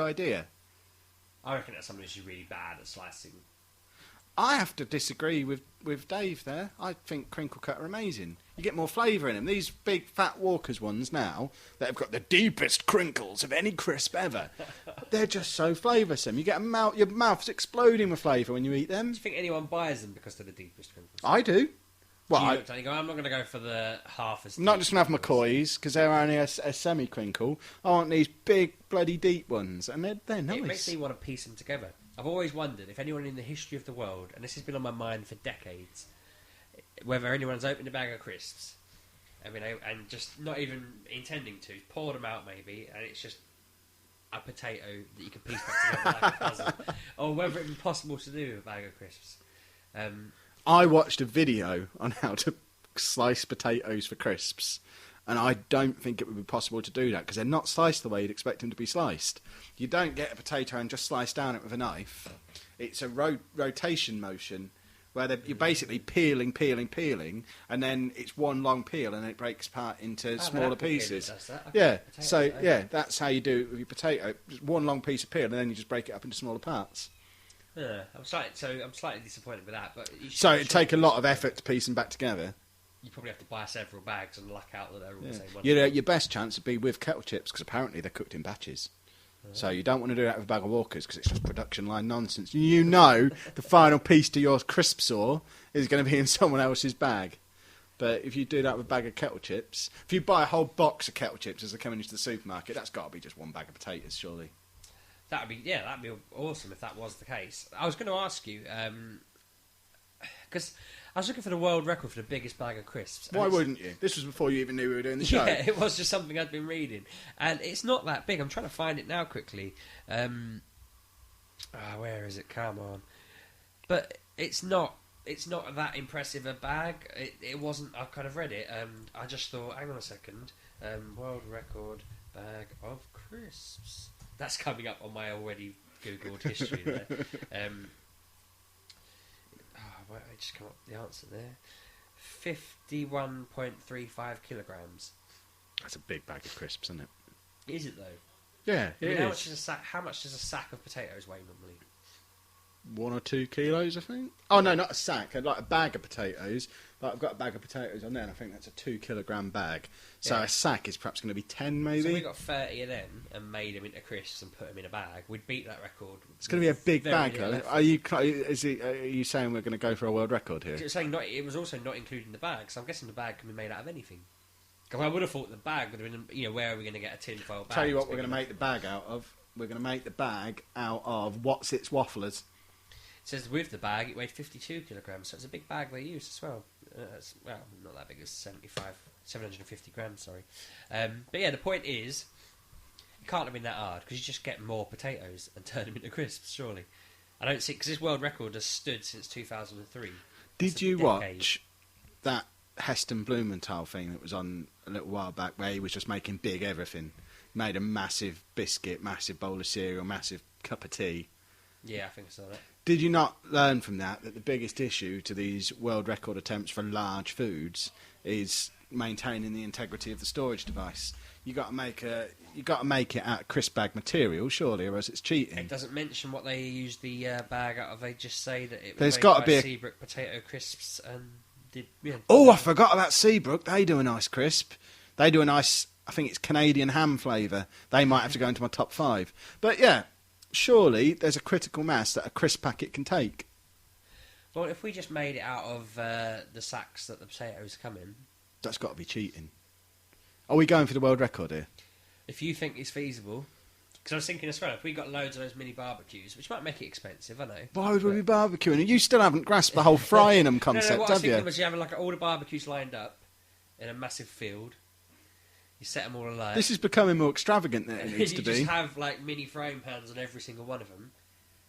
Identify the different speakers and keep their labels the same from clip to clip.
Speaker 1: idea.
Speaker 2: I reckon that's somebody who's really bad at slicing.
Speaker 1: I have to disagree with Dave there. I think crinkle cut are amazing. You get more flavour in them. These big fat Walkers ones now that have got the deepest crinkles of any crisp ever, they're just so flavoursome. You get your mouth's exploding with flavour when you eat them.
Speaker 2: Do you think anyone buys them because they're the deepest crinkles?
Speaker 1: I do. Well,
Speaker 2: you looked at it and go, I'm not going to go for the half as deep.
Speaker 1: Not just going to have McCoys, because they're only a semi-crinkle. I want these big, bloody deep ones, and they're nice.
Speaker 2: It makes me want to piece them together. I've always wondered if anyone in the history of the world, and this has been on my mind for decades, whether anyone's opened a bag of crisps, and just not even intending to, poured them out maybe, and it's just a potato that you can piece back together like a puzzle, or whether it would be possible to do with a bag of crisps.
Speaker 1: I watched a video on how to slice potatoes for crisps, and I don't think it would be possible to do that because they're not sliced the way you'd expect them to be sliced. You don't get a potato and just slice down it with a knife. It's a rotation motion where you're basically peeling, and then it's one long peel and it breaks apart into smaller pieces. That's how you do it with your potato. Just one long piece of peel and then you just break it up into smaller parts.
Speaker 2: Yeah, I'm slightly disappointed with that. But
Speaker 1: so it'd take a lot of effort to piece them back together.
Speaker 2: You probably have to buy several bags and luck out that they're all the same one.
Speaker 1: Your best chance would be with kettle chips because apparently they're cooked in batches. So you don't want to do that with a bag of Walkers because it's just production line nonsense. You know the final piece to your crisp saw is going to be in someone else's bag. But if you do that with a bag of kettle chips, if you buy a whole box of kettle chips as they're coming into the supermarket, that's got to be just one bag of potatoes, surely.
Speaker 2: That'd be awesome if that was the case. I was going to ask you because I was looking for the world record for the biggest bag of crisps.
Speaker 1: Why wouldn't you? This was before you even knew we were doing the show.
Speaker 2: Yeah, it was just something I'd been reading, and it's not that big. I'm trying to find it now quickly. Where is it? Come on! But it's not that impressive a bag. It wasn't. I kind of read it. I just thought, hang on a second. World record bag of crisps. That's coming up on my already Googled history there. I just come up with the answer there. 51.35 kilograms.
Speaker 1: That's a big bag of crisps, isn't it?
Speaker 2: Is it though?
Speaker 1: Yeah,
Speaker 2: how much does a sack of potatoes weigh normally?
Speaker 1: 1 or 2 kilos, I think. Oh no, not a sack. Like a bag of potatoes. Like I've got a bag of potatoes on there, and I think that's a 2-kilogram bag. So a sack is perhaps going to be 10, maybe.
Speaker 2: So if we got 30 of them and made them into crisps and put them in a bag, we'd beat that record.
Speaker 1: It's going to be a big bag, though. Are you saying we're going to go for a world record here?
Speaker 2: It was saying it was also not including the bag, so I'm guessing the bag can be made out of anything. Because I would have thought the bag would have been, where are we going to get a tinfoil bag?
Speaker 1: Tell you what we're going to make the bag out of. We're going to make the bag out of What's Its Wafflers.
Speaker 2: It says with the bag it weighed 52 kilograms, so it's a big bag they used as well. Not that big, it's 750 grams, sorry. But yeah, the point is, it can't have been that hard, because you just get more potatoes and turn them into crisps, surely. I don't see, because this world record has stood since 2003.
Speaker 1: Did you watch that Heston Blumenthal thing that was on a little while back, where he was just making big everything? Made a massive biscuit, massive bowl of cereal, massive cup of tea.
Speaker 2: Yeah, I think I saw that.
Speaker 1: Did you not learn from that the biggest issue to these world record attempts for large foods is maintaining the integrity of the storage device? You got to make it out of crisp bag material, surely, or else it's cheating.
Speaker 2: It doesn't mention what they used the bag out of. They just say that it was
Speaker 1: There's
Speaker 2: made
Speaker 1: got to
Speaker 2: by
Speaker 1: be
Speaker 2: Seabrook potato crisps and did. Yeah.
Speaker 1: Oh, I forgot about Seabrook. They do a nice crisp. They do a nice. I think it's Canadian ham flavour. They might have to go into my top 5. But yeah. Surely there's a critical mass that a crisp packet can take.
Speaker 2: Well, if we just made it out of the sacks that the potatoes come in...
Speaker 1: That's got to be cheating. Are we going for the world record here?
Speaker 2: If you think it's feasible... Because I was thinking as well, if we got loads of those mini barbecues, which might make it expensive, I know.
Speaker 1: Why would we be barbecuing? You still haven't grasped the whole frying them concept,
Speaker 2: what
Speaker 1: have
Speaker 2: I was thinking
Speaker 1: you?
Speaker 2: Was you have all the barbecues lined up in a massive field... You set them all alight.
Speaker 1: This is becoming more extravagant than it needs to be.
Speaker 2: You just have mini frying pans on every single one of them,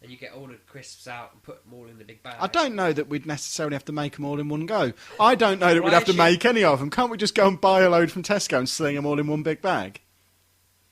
Speaker 2: and you get all the crisps out and put them all in the big bag.
Speaker 1: I don't know that we'd necessarily have to make them all in one go. I don't know that we'd have to make any of them. Can't we just go and buy a load from Tesco and sling them all in one big bag?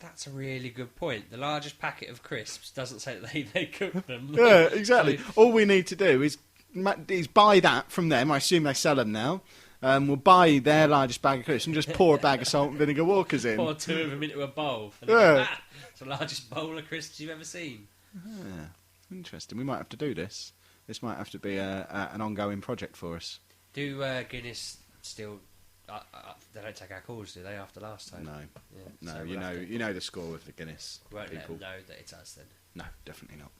Speaker 2: That's a really good point. The largest packet of crisps doesn't say that they cook them.
Speaker 1: Yeah, exactly. So, all we need to do is buy that from them. I assume they sell them now. will buy their largest bag of crisps and just pour a bag of salt and vinegar Walkers in.
Speaker 2: Pour 2 of them into a bowl. And
Speaker 1: Yeah.
Speaker 2: it's the largest bowl of crisps you've ever seen.
Speaker 1: Yeah, interesting. We might have to do this. This might have to be an ongoing project for us.
Speaker 2: Do Guinness still... they don't take our calls, do they, after last time?
Speaker 1: No.
Speaker 2: Yeah,
Speaker 1: No,
Speaker 2: so
Speaker 1: you know the score with the Guinness
Speaker 2: we won't let
Speaker 1: people.
Speaker 2: them know that it's us then.
Speaker 1: No, definitely not.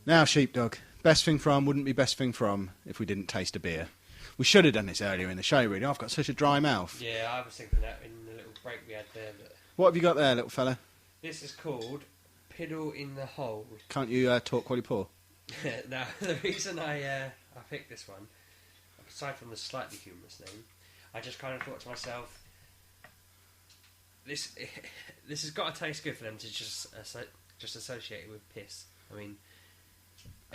Speaker 1: Now, Sheepdog, best thing from wouldn't be best thing from if we didn't taste a beer. We should have done this earlier in the show, really. I've got such a dry mouth.
Speaker 2: Yeah, I was thinking that in the little break we had there. But
Speaker 1: What have you got there, little fella?
Speaker 2: this is called Piddle in the Hole.
Speaker 1: Can't you talk while you pour?
Speaker 2: Now, the reason I picked this one, aside from the slightly humorous name, I just kind of thought to myself, this has got to taste good for them to just associate it with piss. I mean,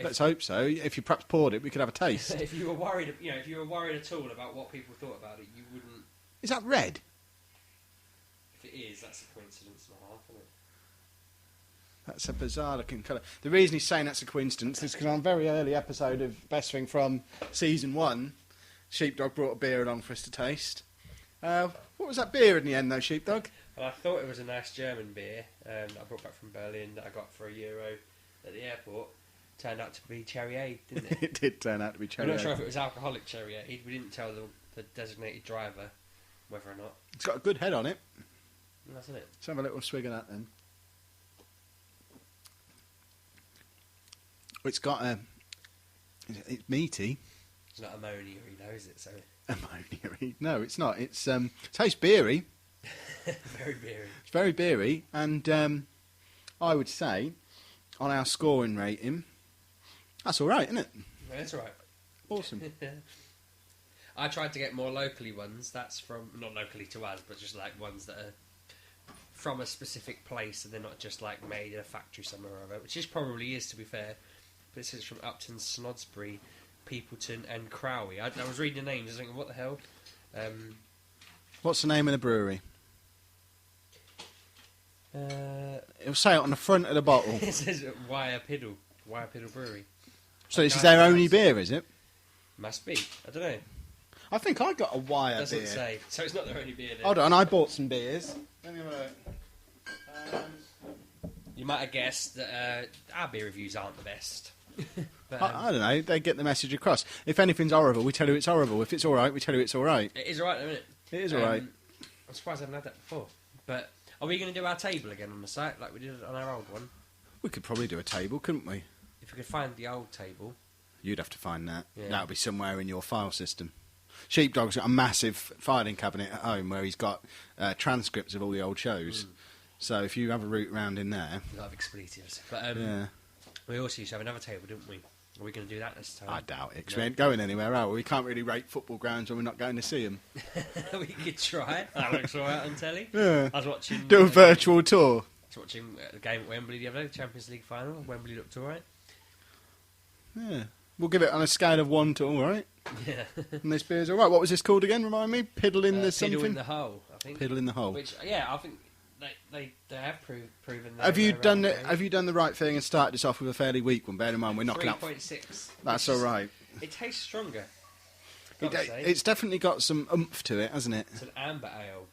Speaker 1: Let's hope so. If you perhaps poured it, we could have a taste.
Speaker 2: if you were worried, if you were worried at all about what people thought about it, you wouldn't.
Speaker 1: Is that red?
Speaker 2: If it is, that's a coincidence and a half, isn't it?
Speaker 1: That's a bizarre looking colour. The reason he's saying that's a coincidence is because on a very early episode of Best Thing from Season 1, Sheepdog brought a beer along for us to taste. What was that beer in the end, though, Sheepdog?
Speaker 2: Well, I thought it was a nice German beer that I brought back from Berlin that I got for €1 at the airport. Turned out to be cherry aid, didn't it?
Speaker 1: It did turn out to be cherry.
Speaker 2: I'm not sure if it was alcoholic cherry aid. We didn't tell the designated driver whether or not.
Speaker 1: It's got a good head on it.
Speaker 2: That's it.
Speaker 1: Let's have a little swig of that then. It's got a... It's meaty.
Speaker 2: It's not ammonia, though, is it? So
Speaker 1: Ammonia. No, it's not. It's tastes beery.
Speaker 2: very beery.
Speaker 1: It's very beery, and I would say on our scoring rating, that's all right, isn't it?
Speaker 2: Yeah, that's all right.
Speaker 1: Awesome.
Speaker 2: I tried to get more locally ones. That's from not locally to us, but just like ones that are from a specific place, and they're not just like made in a factory somewhere or other, which is probably is, to be fair. But this is from Upton, Snodsbury, Peopleton, and Crowley. I was reading the names. I was thinking, what the hell?
Speaker 1: What's the name of the brewery? It'll say it on the front of the bottle.
Speaker 2: It says Wire Piddle Brewery.
Speaker 1: So this is their only beer, is it?
Speaker 2: Must be. I don't know.
Speaker 1: I think I got a wire
Speaker 2: Doesn't
Speaker 1: beer.
Speaker 2: say. So it's not their only beer then.
Speaker 1: Hold on, I bought some beers. Let me have a look.
Speaker 2: You might have guessed that our beer reviews aren't the best. But,
Speaker 1: I don't know. They get the message across. If anything's horrible, we tell you it's horrible. If it's all right, we tell you it's all right.
Speaker 2: it is alright, isn't it?
Speaker 1: It is all right.
Speaker 2: I'm surprised I haven't had that before. But are we going to do our table again on the site like we did on our old one?
Speaker 1: We could probably do a table, couldn't we?
Speaker 2: If we could find the old table.
Speaker 1: You'd have to find that.
Speaker 2: Yeah.
Speaker 1: That'll be somewhere in your file system. Sheepdog's got a massive filing cabinet at home where he's got transcripts of all the old shows. So if you have a route around in there...
Speaker 2: A lot of expletives. But
Speaker 1: yeah.
Speaker 2: we also used to have another table, didn't we? Are we going to do that this time?
Speaker 1: I doubt it, 'cause we ain't going anywhere, are we? We can't really rate football grounds when we're not going to see them.
Speaker 2: We could try. That looks alright on telly.
Speaker 1: Yeah.
Speaker 2: I was watching...
Speaker 1: Do a virtual tour.
Speaker 2: I was watching the game at Wembley the other day, the Champions League final. Wembley looked alright.
Speaker 1: Yeah. We'll give it on a scale of 1 to all right.
Speaker 2: Yeah.
Speaker 1: And this beer's all right. What was this called again? Remind me? Piddle in the something?
Speaker 2: Piddle in the Hole, I think.
Speaker 1: Piddle in the Hole.
Speaker 2: Which, yeah, I think they have proven that.
Speaker 1: Have you done the right thing and started us off with a fairly weak one? Bear in mind, we're knocking up...
Speaker 2: 3.6.
Speaker 1: That's all right.
Speaker 2: It tastes stronger.
Speaker 1: It's definitely got some oomph to it, hasn't it?
Speaker 2: It's an amber ale.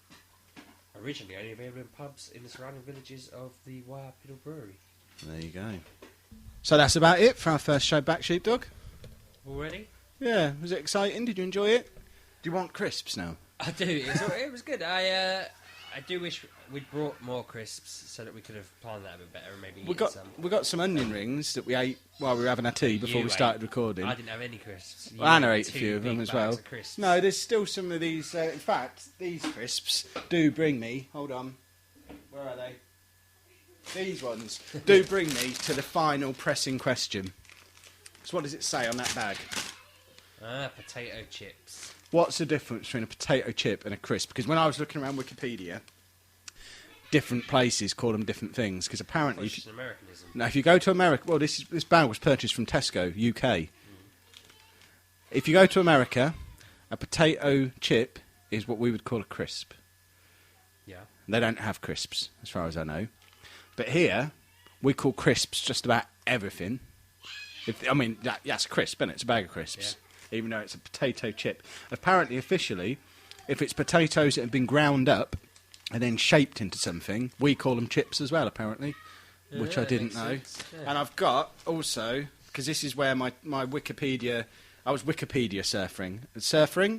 Speaker 2: Originally only available in pubs in the surrounding villages of the Wire Piddle Brewery.
Speaker 1: There you go. So that's about it for our first show back, Sheepdog.
Speaker 2: Already?
Speaker 1: Yeah. Was it exciting? Did you enjoy it? Do you want crisps now?
Speaker 2: I do. It was good. I do wish we'd brought more crisps so that we could have planned that a bit better and maybe
Speaker 1: We got some onion rings that we ate while we were having our tea before we started recording.
Speaker 2: I didn't have any crisps.
Speaker 1: Well, Anna ate a few of them as well.
Speaker 2: Crisps.
Speaker 1: No, there's still some of these. In fact, these crisps do bring me. Hold on. Where are they? These ones do bring me to the final pressing question. So what does it say on that bag?
Speaker 2: Potato chips.
Speaker 1: What's the difference between a potato chip and a crisp? Because when I was looking around Wikipedia, different places call them different things. Because apparently,
Speaker 2: It's an Americanism.
Speaker 1: now if you go to America, well, this bag was purchased from Tesco, UK. If you go to America, a potato chip is what we would call a crisp.
Speaker 2: Yeah.
Speaker 1: They don't have crisps, as far as I know. But here, we call crisps just about everything. That's crisp, isn't it? It's a bag of crisps, even though it's a potato chip. Apparently, officially, if it's potatoes that have been ground up and then shaped into something, we call them chips as well, apparently, which I didn't know. Yeah. And I've got, also, because this is where my Wikipedia... I was Wikipedia surfing?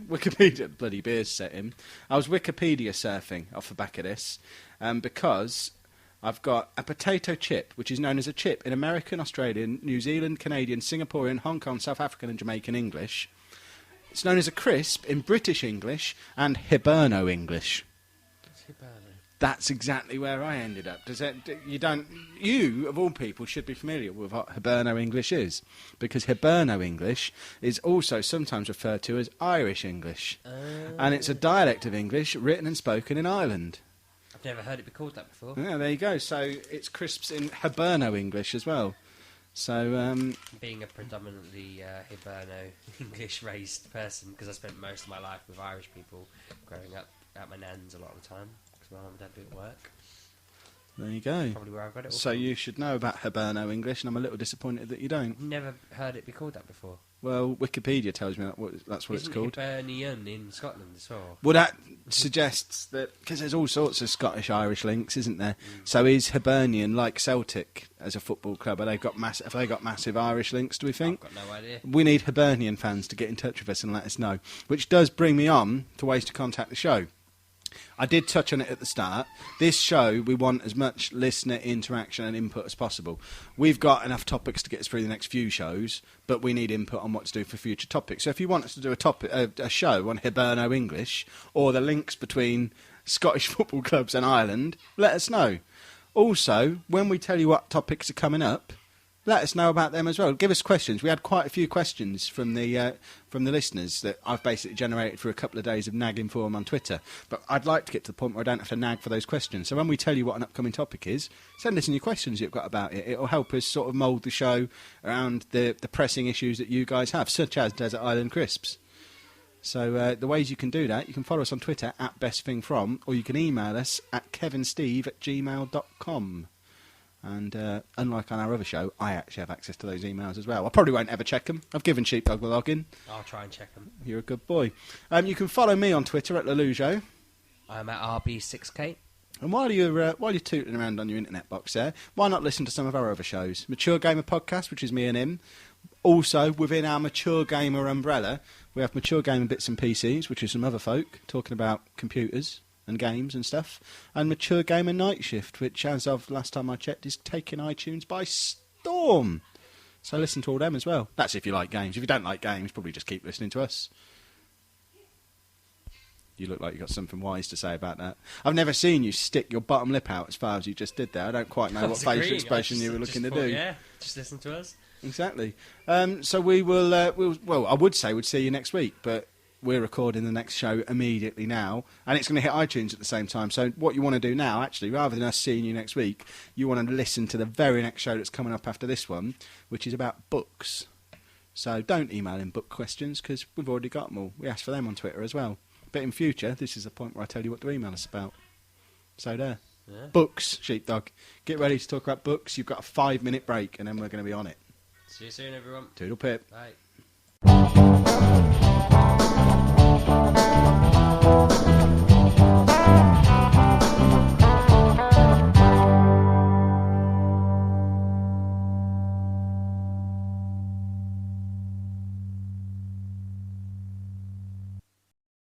Speaker 1: Wikipedia, bloody beers set him. I was Wikipedia surfing off the back of this, because I've got a potato chip, which is known as a chip in American, Australian, New Zealand, Canadian, Singaporean, Hong Kong, South African and Jamaican English. It's known as a crisp in British English and Hiberno English.
Speaker 2: What's Hiberno?
Speaker 1: That's exactly where I ended up. You, of all people, should be familiar with what Hiberno English is, because Hiberno English is also sometimes referred to as Irish English, and it's a dialect of English written and spoken in Ireland.
Speaker 2: I've never heard it be called that before.
Speaker 1: Yeah, there you go. So it's crisps in Hiberno English as well. So
Speaker 2: being a predominantly Hiberno English-raised person, because I spent most of my life with Irish people growing up at my nan's a lot of the time. My mum and dad do at work.
Speaker 1: There you go.
Speaker 2: Probably where I've got it all
Speaker 1: so
Speaker 2: from.
Speaker 1: You should know about Hiberno English, and I'm a little disappointed that you don't.
Speaker 2: Never heard it be called that before.
Speaker 1: Well, Wikipedia tells me that's what it's called.
Speaker 2: Hibernian in Scotland as well?
Speaker 1: Well, that suggests that, because there's all sorts of Scottish-Irish links, isn't there? So is Hibernian like Celtic as a football club? Have they got massive Irish links, do we think?
Speaker 2: I've got no idea.
Speaker 1: We need Hibernian fans to get in touch with us and let us know. Which does bring me on to ways to contact the show. I did touch on it at the start. This show, we want as much listener interaction and input as possible. We've got enough topics to get us through the next few shows, but we need input on what to do for future topics. So if you want us to do a show on Hiberno English, or the links between Scottish football clubs and Ireland, let us know. Also, when we tell you what topics are coming up, let us know about them as well. Give us questions. We had quite a few questions from the listeners that I've basically generated through a couple of days of nagging for them on Twitter. But I'd like to get to the point where I don't have to nag for those questions. So when we tell you what an upcoming topic is, send us in your questions you've got about it. It'll help us sort of mould the show around the pressing issues that you guys have, such as Desert Island Crisps. So the ways you can do that, you can follow us on Twitter at bestthingfrom, or you can email us at kevinsteve@gmail.com. And unlike on our other show, I actually have access to those emails as well. I probably won't ever check them. I've given Sheepdog the login.
Speaker 2: I'll try and check them.
Speaker 1: You're a good boy. You can follow me on Twitter at Lelujo.
Speaker 2: I'm at RB6K.
Speaker 1: And while you're tooting around on your internet box there, why not listen to some of our other shows? Mature Gamer Podcast, which is me and him. Also, within our Mature Gamer umbrella, we have Mature Gamer Bits and PCs, which is some other folk talking about computers and games and stuff, and Mature Gamer Night Shift, which, as of last time I checked, is taking iTunes by storm. So listen to all them as well. That's if you like games. If you don't like games, probably just keep listening to us. You look like you got something wise to say about that. I've never seen you stick your bottom lip out as far as you just did there. I don't quite know what facial expression you were looking to do.
Speaker 2: Yeah, just listen to us.
Speaker 1: Exactly. So we will. I would say we'd see you next week, but we're recording the next show immediately now, and it's going to hit iTunes at the same time. So what you want to do now, actually, rather than us seeing you next week, you want to listen to the very next show that's coming up after this one, which is about books. So don't email in book questions, because we've already got them all. We asked for them on Twitter as well. But in future, this is the point where I tell you what to email us about. So there.
Speaker 2: Yeah.
Speaker 1: Books, Sheepdog. Get ready to talk about books. You've got a 5-minute break, and then we're going to be on it.
Speaker 2: See you soon, everyone.
Speaker 1: Toodle pip.
Speaker 2: Bye.